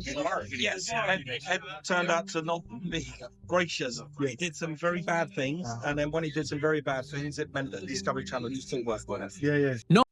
Yes, Ed turned out to not be gracious. He did some very bad things, and then when he did some very bad things, it meant that Discovery Channel used to work with us.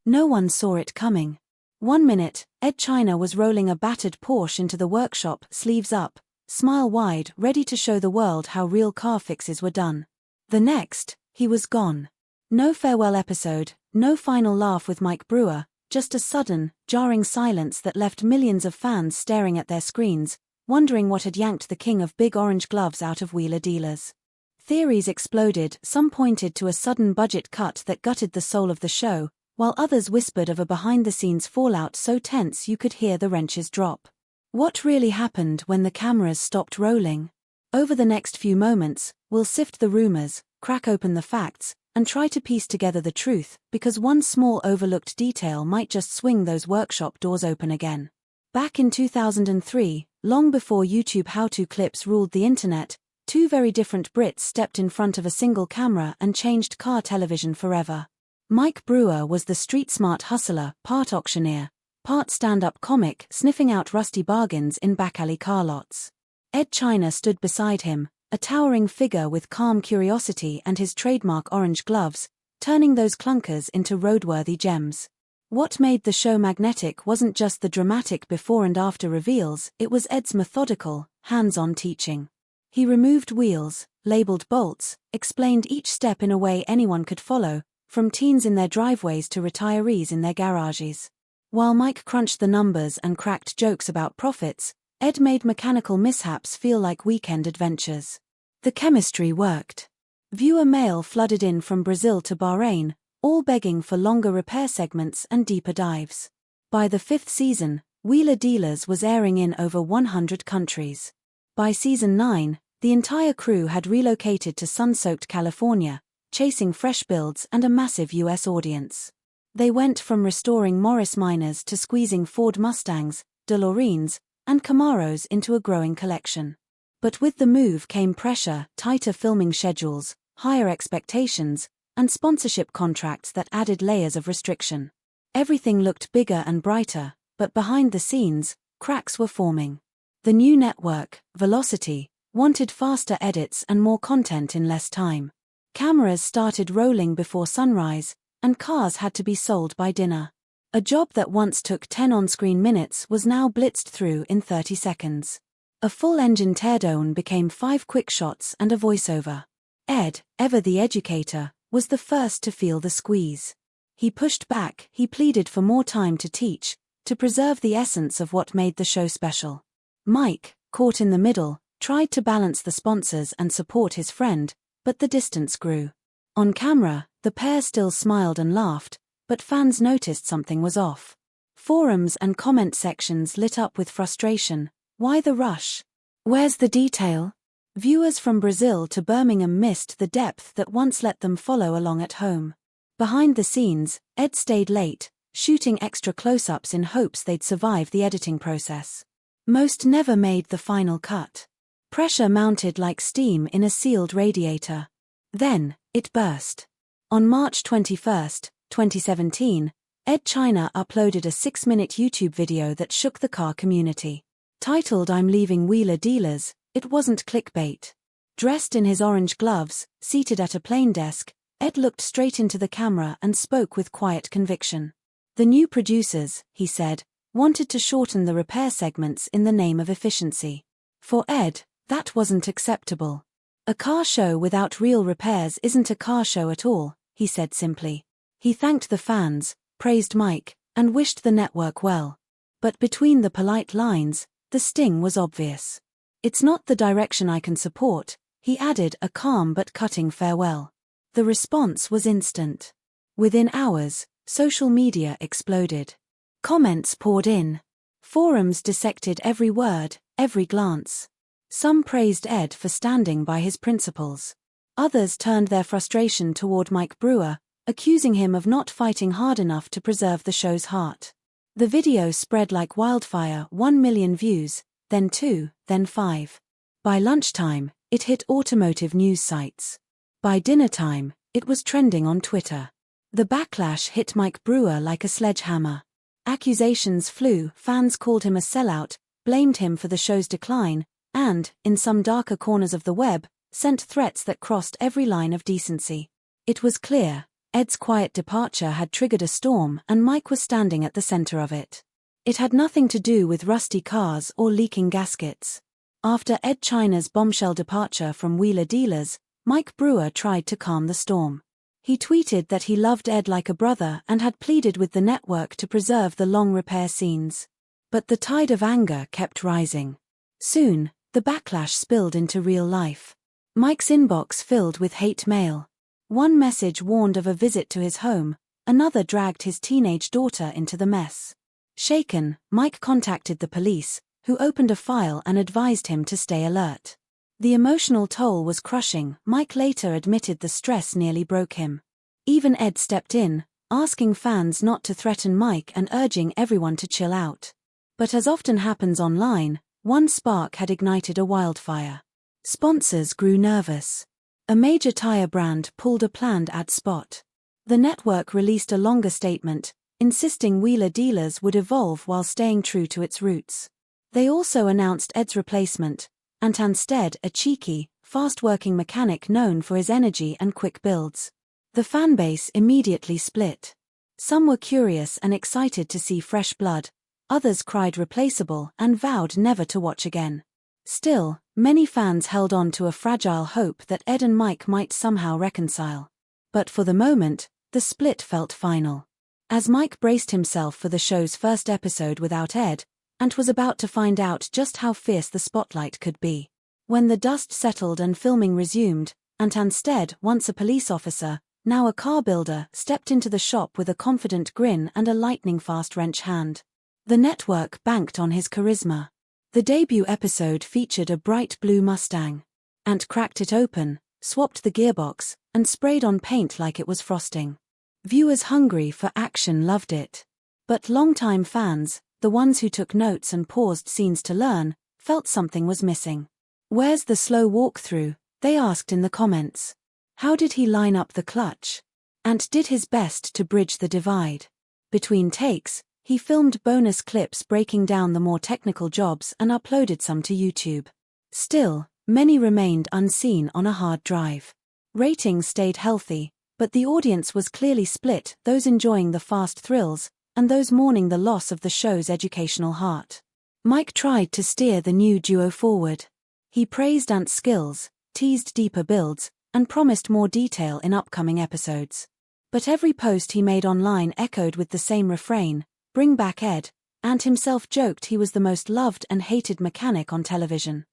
No one saw it coming. 1 minute, Edd China was rolling a battered Porsche into the workshop, sleeves up, smile wide, ready to show the world how real car fixes were done. The next, he was gone. No farewell episode, no final laugh with Mike Brewer, just a sudden, jarring silence that left millions of fans staring at their screens, wondering what had yanked the king of big orange gloves out of wheeler dealers. Theories exploded, some pointed to a sudden budget cut that gutted the soul of the show, while others whispered of a behind-the-scenes fallout so tense you could hear the wrenches drop. What really happened when the cameras stopped rolling? Over the next few moments, we'll sift the rumors, crack open the facts, and try to piece together the truth, because one small overlooked detail might just swing those workshop doors open again. Back in 2003, long before YouTube how-to clips ruled the internet, two very different Brits stepped in front of a single camera and changed car television forever. Mike Brewer was the street-smart hustler, part auctioneer, part stand-up comic sniffing out rusty bargains in back-alley car lots. Edd China stood beside him, a towering figure with calm curiosity and his trademark orange gloves, turning those clunkers into roadworthy gems. What made the show magnetic wasn't just the dramatic before and after reveals, it was Edd's methodical, hands-on teaching. He removed wheels, labeled bolts, explained each step in a way anyone could follow, from teens in their driveways to retirees in their garages. While Mike crunched the numbers and cracked jokes about profits, Edd made mechanical mishaps feel like weekend adventures. The chemistry worked. Viewer mail flooded in from Brazil to Bahrain, all begging for longer repair segments and deeper dives. By the 5th season, Wheeler Dealers was airing in over 100 countries. By season 9, the entire crew had relocated to sun-soaked California, chasing fresh builds and a massive US audience. They went from restoring Morris Minors to squeezing Ford Mustangs, DeLoreans, and Camaros into a growing collection. But with the move came pressure, tighter filming schedules, higher expectations, and sponsorship contracts that added layers of restriction. Everything looked bigger and brighter, but behind the scenes, cracks were forming. The new network, Velocity, wanted faster edits and more content in less time. Cameras started rolling before sunrise, and cars had to be sold by dinner. A job that once took 10 on-screen minutes was now blitzed through in 30 seconds. A full-engine teardown became 5 quick shots and a voiceover. Edd, ever the educator, was the first to feel the squeeze. He pushed back, he pleaded for more time to teach, to preserve the essence of what made the show special. Mike, caught in the middle, tried to balance the sponsors and support his friend, but the distance grew. On camera, the pair still smiled and laughed, but fans noticed something was off. Forums and comment sections lit up with frustration. Why the rush? Where's the detail? Viewers from Brazil to Birmingham missed the depth that once let them follow along at home. Behind the scenes, Edd stayed late, shooting extra close-ups in hopes they'd survive the editing process. Most never made the final cut. Pressure mounted like steam in a sealed radiator. Then, it burst. On March 21, 2017, Edd China uploaded a 6-minute YouTube video that shook the car community. Titled "I'm Leaving Wheeler Dealers," it wasn't clickbait. Dressed in his orange gloves, seated at a plane desk, Edd looked straight into the camera and spoke with quiet conviction. The new producers, he said, wanted to shorten the repair segments in the name of efficiency. For Edd, that wasn't acceptable. A car show without real repairs isn't a car show at all, he said simply. He thanked the fans, praised Mike, and wished the network well. But between the polite lines, the sting was obvious. It's not the direction I can support, he added, a calm but cutting farewell. The response was instant. Within hours, social media exploded. Comments poured in. Forums dissected every word, every glance. Some praised Edd for standing by his principles. Others turned their frustration toward Mike Brewer, accusing him of not fighting hard enough to preserve the show's heart. The video spread like wildfire, 1 million views, then 2, then 5. By lunchtime, it hit automotive news sites. By dinner time, it was trending on Twitter. The backlash hit Mike Brewer like a sledgehammer. Accusations flew, fans called him a sellout, blamed him for the show's decline, and, in some darker corners of the web, sent threats that crossed every line of decency. It was clear, Edd's quiet departure had triggered a storm and Mike was standing at the center of it. It had nothing to do with rusty cars or leaking gaskets. After Edd China's bombshell departure from Wheeler Dealers, Mike Brewer tried to calm the storm. He tweeted that he loved Edd like a brother and had pleaded with the network to preserve the long repair scenes. But the tide of anger kept rising. Soon, the backlash spilled into real life. Mike's inbox filled with hate mail. One message warned of a visit to his home, another dragged his teenage daughter into the mess. Shaken, Mike contacted the police, who opened a file and advised him to stay alert. The emotional toll was crushing. Mike later admitted the stress nearly broke him. Even Edd stepped in, asking fans not to threaten Mike and urging everyone to chill out. But as often happens online, one spark had ignited a wildfire. Sponsors grew nervous. A major tire brand pulled a planned ad spot. The network released a longer statement, insisting Wheeler Dealers would evolve while staying true to its roots. They also announced Edd's replacement, Anton Stead, a cheeky, fast-working mechanic known for his energy and quick builds. The fanbase immediately split. Some were curious and excited to see fresh blood, others cried replaceable and vowed never to watch again. Still, many fans held on to a fragile hope that Edd and Mike might somehow reconcile. But for the moment, the split felt final. As Mike braced himself for the show's first episode without Edd, and was about to find out just how fierce the spotlight could be. When the dust settled and filming resumed, Anton Stead, once a police officer, now a car builder, stepped into the shop with a confident grin and a lightning-fast wrench hand. The network banked on his charisma. The debut episode featured a bright blue Mustang. Ant cracked it open, swapped the gearbox, and sprayed on paint like it was frosting. Viewers hungry for action loved it. But longtime fans, the ones who took notes and paused scenes to learn, felt something was missing. "Where's the slow walkthrough?" they asked in the comments. "How did he line up the clutch?" Ant did his best to bridge the divide. Between takes, he filmed bonus clips breaking down the more technical jobs and uploaded some to YouTube. Still, many remained unseen on a hard drive. Ratings stayed healthy, but the audience was clearly split, those enjoying the fast thrills, and those mourning the loss of the show's educational heart. Mike tried to steer the new duo forward. He praised Ant's skills, teased deeper builds, and promised more detail in upcoming episodes. But every post he made online echoed with the same refrain, "Bring back Edd." Ant himself joked he was the most loved and hated mechanic on television.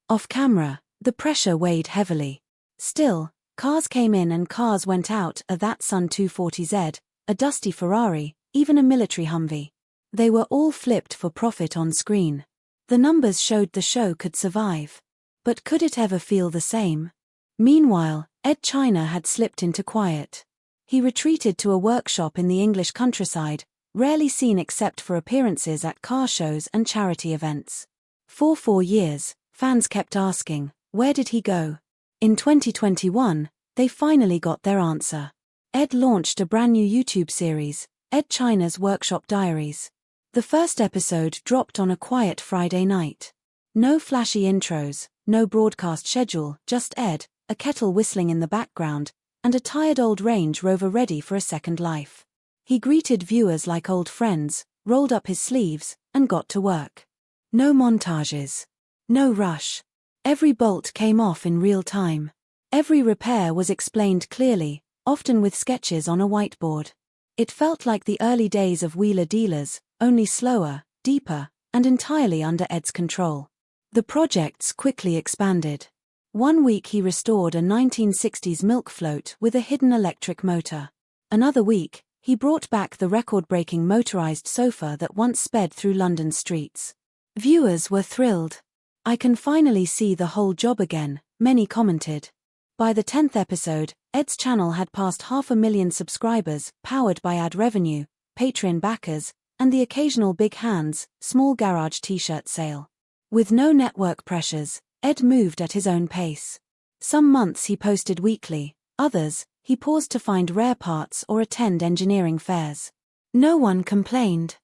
Off camera, the pressure weighed heavily. Still, cars came in and cars went out, a Datsun 240Z, a dusty Ferrari, even a military Humvee. They were all flipped for profit on screen. The numbers showed the show could survive. But could it ever feel the same? Meanwhile, Edd China had slipped into quiet. He retreated to a workshop in the English countryside, rarely seen except for appearances at car shows and charity events. For 4 years, fans kept asking, where did he go? In 2021, they finally got their answer. Edd launched a brand new YouTube series, Edd China's Workshop Diaries. The first episode dropped on a quiet Friday night. No flashy intros, no broadcast schedule, just Edd, a kettle whistling in the background, and a tired old Range Rover ready for a second life. He greeted viewers like old friends, rolled up his sleeves, and got to work. No montages. No rush. Every bolt came off in real time. Every repair was explained clearly, often with sketches on a whiteboard. It felt like the early days of Wheeler Dealers, only slower, deeper, and entirely under Edd's control. The projects quickly expanded. One week he restored a 1960s milk float with a hidden electric motor. Another week, he brought back the record-breaking motorized sofa that once sped through London streets. Viewers were thrilled. "I can finally see the whole job again," many commented. By the 10th episode, Edd's channel had passed 500,000 subscribers, powered by ad revenue, Patreon backers, and the occasional Big Hands, small garage t-shirt sale. With no network pressures, Edd moved at his own pace. Some months he posted weekly, others, he paused to find rare parts or attend engineering fairs. No one complained.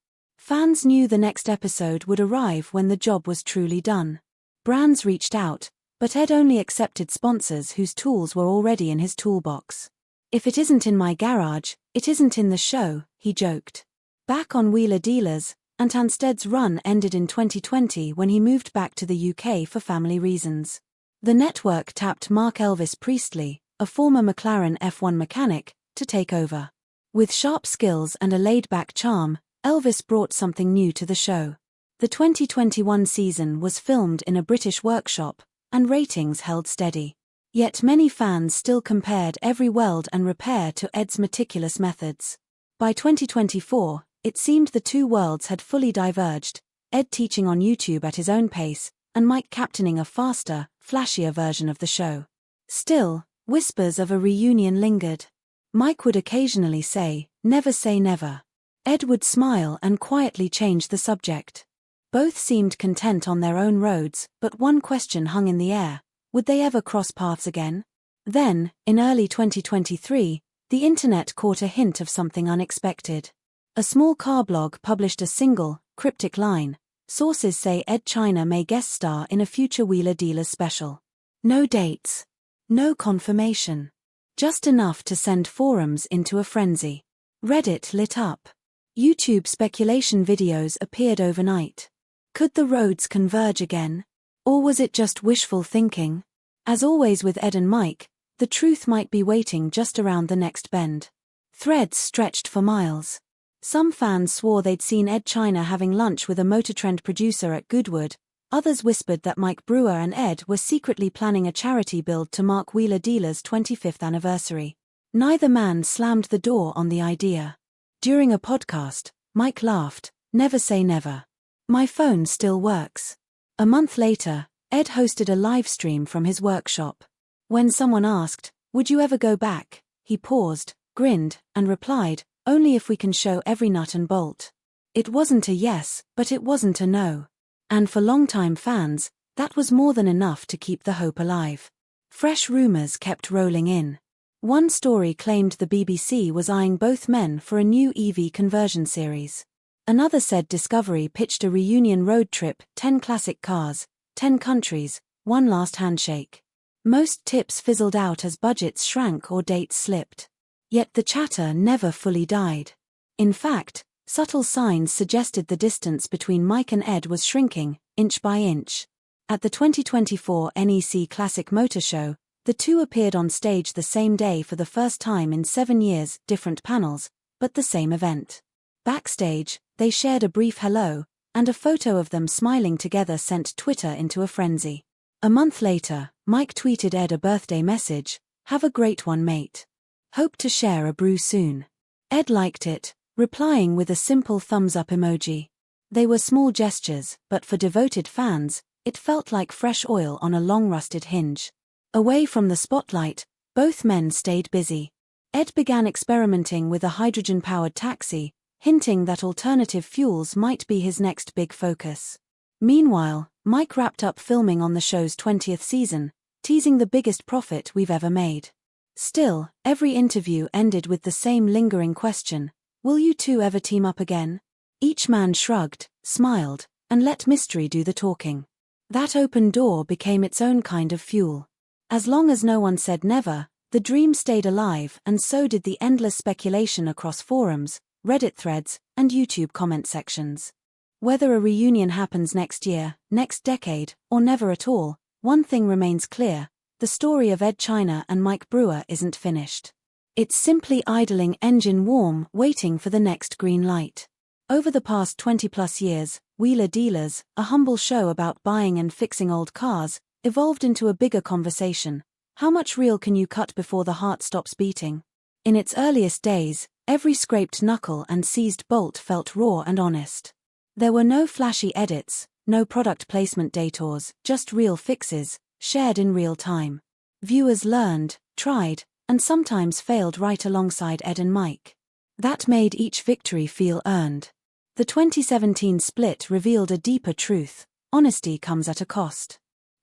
Fans knew the next episode would arrive when the job was truly done. Brands reached out, but Edd only accepted sponsors whose tools were already in his toolbox. "If it isn't in my garage, it isn't in the show," he joked. Back on Wheeler Dealers, Antansted's run ended in 2020 when he moved back to the UK for family reasons. The network tapped Mark Elvis Priestley, a former McLaren F1 mechanic, to take over. With sharp skills and a laid-back charm, Elvis brought something new to the show. The 2021 season was filmed in a British workshop, and ratings held steady. Yet many fans still compared every weld and repair to Edd's meticulous methods. By 2024, it seemed the two worlds had fully diverged, Edd teaching on YouTube at his own pace, and Mike captaining a faster, flashier version of the show. Still, whispers of a reunion lingered. Mike would occasionally say, "Never say never." Edd would smile and quietly change the subject. Both seemed content on their own roads, but one question hung in the air: would they ever cross paths again? Then, in early 2023, the internet caught a hint of something unexpected. A small car blog published a single, cryptic line: "Sources say Edd China may guest star in a future Wheeler Dealers special." No dates. No confirmation. Just enough to send forums into a frenzy. Reddit lit up. YouTube speculation videos appeared overnight. Could the roads converge again? Or was it just wishful thinking? As always with Edd and Mike, the truth might be waiting just around the next bend. Threads stretched for miles. Some fans swore they'd seen Edd China having lunch with a Motor Trend producer at Goodwood. Others whispered that Mike Brewer and Edd were secretly planning a charity build to mark Wheeler Dealers' 25th anniversary. Neither man slammed the door on the idea. During a podcast, Mike laughed, "Never say never. My phone still works." A month later, Edd hosted a live stream from his workshop. When someone asked, "Would you ever go back?" he paused, grinned, and replied, "Only if we can show every nut and bolt." It wasn't a yes, but it wasn't a no. And for longtime fans, that was more than enough to keep the hope alive. Fresh rumors kept rolling in. One story claimed the BBC was eyeing both men for a new EV conversion series. Another said Discovery pitched a reunion road trip, 10 classic cars, 10 countries, one last handshake. Most tips fizzled out as budgets shrank or dates slipped. Yet the chatter never fully died. In fact, subtle signs suggested the distance between Mike and Edd was shrinking, inch by inch. At the 2024 NEC Classic Motor Show, the two appeared on stage the same day for the first time in 7 years, different panels, but the same event. Backstage, they shared a brief hello, and a photo of them smiling together sent Twitter into a frenzy. A month later, Mike tweeted Edd a birthday message: "Have a great one, mate. Hope to share a brew soon." Edd liked it, replying with a simple thumbs-up emoji. They were small gestures, but for devoted fans, it felt like fresh oil on a long-rusted hinge. Away from the spotlight, both men stayed busy. Edd began experimenting with a hydrogen-powered taxi, hinting that alternative fuels might be his next big focus. Meanwhile, Mike wrapped up filming on the show's 20th season, teasing the biggest profit we've ever made. Still, every interview ended with the same lingering question: will you two ever team up again? Each man shrugged, smiled, and let mystery do the talking. That open door became its own kind of fuel. As long as no one said never, the dream stayed alive, and so did the endless speculation across forums, Reddit threads, and YouTube comment sections. Whether a reunion happens next year, next decade, or never at all, one thing remains clear: the story of Edd China and Mike Brewer isn't finished. It's simply idling engine warm, waiting for the next green light. Over the past 20-plus years, Wheeler Dealers, a humble show about buying and fixing old cars, evolved into a bigger conversation. How much reel can you cut before the heart stops beating? In its earliest days, every scraped knuckle and seized bolt felt raw and honest. There were no flashy edits, no product placement detours, just real fixes, shared in real time. Viewers learned, tried, and sometimes failed right alongside Edd and Mike. That made each victory feel earned. The 2017 split revealed a deeper truth: honesty comes at a cost.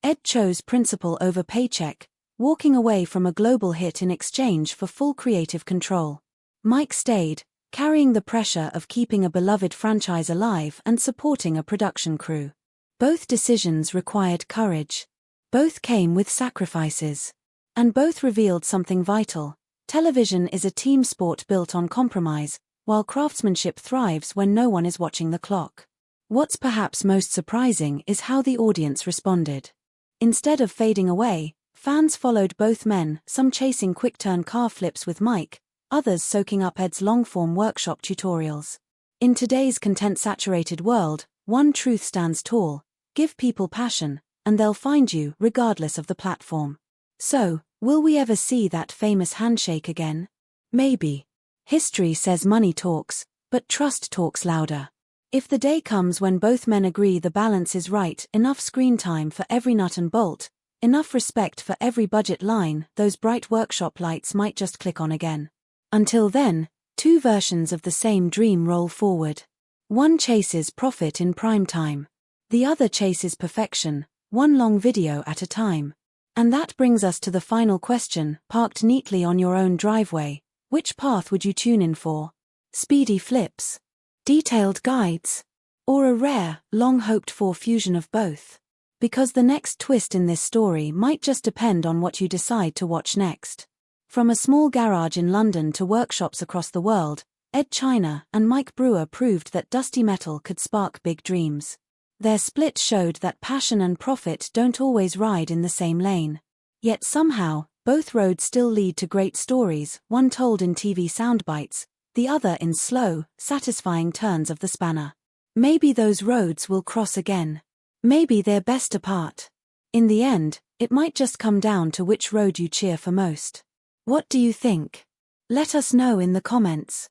Edd chose principle over paycheck, walking away from a global hit in exchange for full creative control. Mike stayed, carrying the pressure of keeping a beloved franchise alive and supporting a production crew. Both decisions required courage. Both came with sacrifices. And both revealed something vital. Television is a team sport built on compromise, while craftsmanship thrives when no one is watching the clock. What's perhaps most surprising is how the audience responded. Instead of fading away, fans followed both men, some chasing quick-turn car flips with Mike, others soaking up Edd's long-form workshop tutorials. In today's content-saturated world, one truth stands tall: give people passion, and they'll find you regardless of the platform. So, will we ever see that famous handshake again? Maybe. History says money talks, but trust talks louder. If the day comes when both men agree the balance is right, enough screen time for every nut and bolt, enough respect for every budget line, those bright workshop lights might just click on again. Until then, two versions of the same dream roll forward. One chases profit in prime time. The other chases perfection, one long video at a time. And that brings us to the final question, parked neatly on your own driveway. Which path would you tune in for? Speedy flips? Detailed guides? Or a rare, long-hoped-for fusion of both? Because the next twist in this story might just depend on what you decide to watch next. From a small garage in London to workshops across the world, Edd China and Mike Brewer proved that dusty metal could spark big dreams. Their split showed that passion and profit don't always ride in the same lane. Yet somehow, both roads still lead to great stories, one told in TV soundbites, the other in slow, satisfying turns of the spanner. Maybe those roads will cross again. Maybe they're best apart. In the end, it might just come down to which road you cheer for most. What do you think? Let us know in the comments.